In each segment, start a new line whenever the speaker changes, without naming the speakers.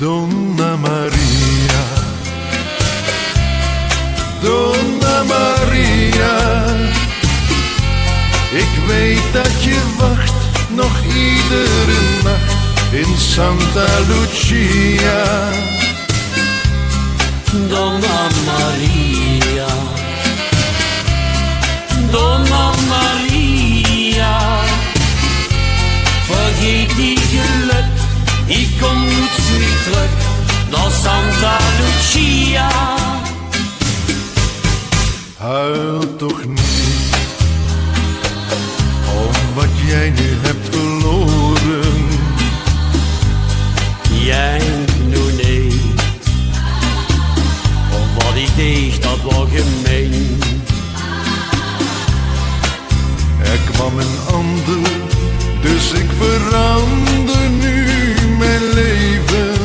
Donna Maria, Donna Maria, ik weet dat je wacht nog iedere nacht in Santa Lucia.
Donna Maria, Donna Maria, vergeet die geluk, ik kom niet meer terug naar Santa Lucia.
Huil toch niet om wat jij nu hebt verloren.
Jank nu niet, om wat ik deed, dat was gemeen.
Er kwam een ander, dus ik verander nu mijn leven.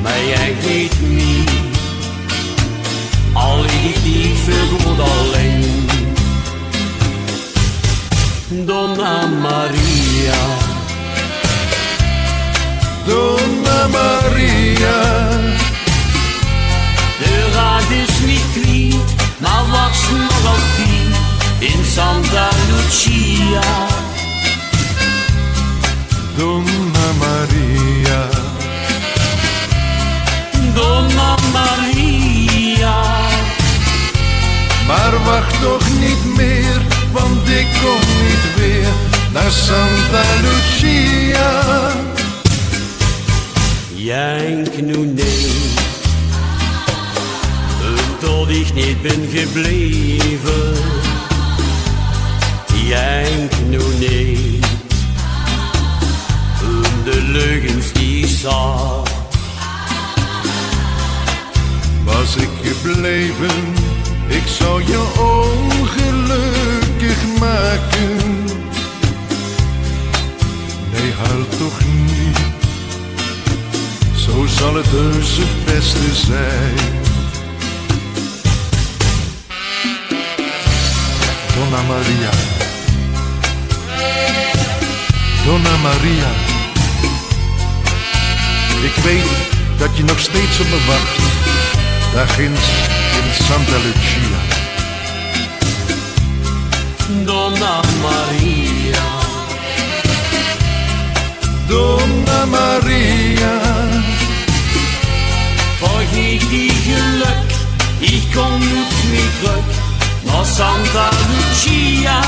Maar jij weet niet, al ik die vergoed alleen. Donna Maria,
Donna Maria,
de raad is niet kwijt, maar was nog altijd in Santa Lucia.
Donna Maria,
Donna Maria,
maar wacht toch niet meer, want ik kom niet weer naar Santa Lucia.
jank nu niet, tot ik niet ben gebleven. Jank nu niet, de leugens die ik zag.
Was ik gebleven, ik zou je ongelukkig maken. Nee, huil toch niet, zo zal het heus het beste zijn. Donna Maria, Donna Maria, ik weet dat je nog steeds op me wacht, daar ginds in Santa Lucia.
Donna Maria,
Donna Maria,
vergeet die geluk, ik kom niet meer terug naar Santa Lucia.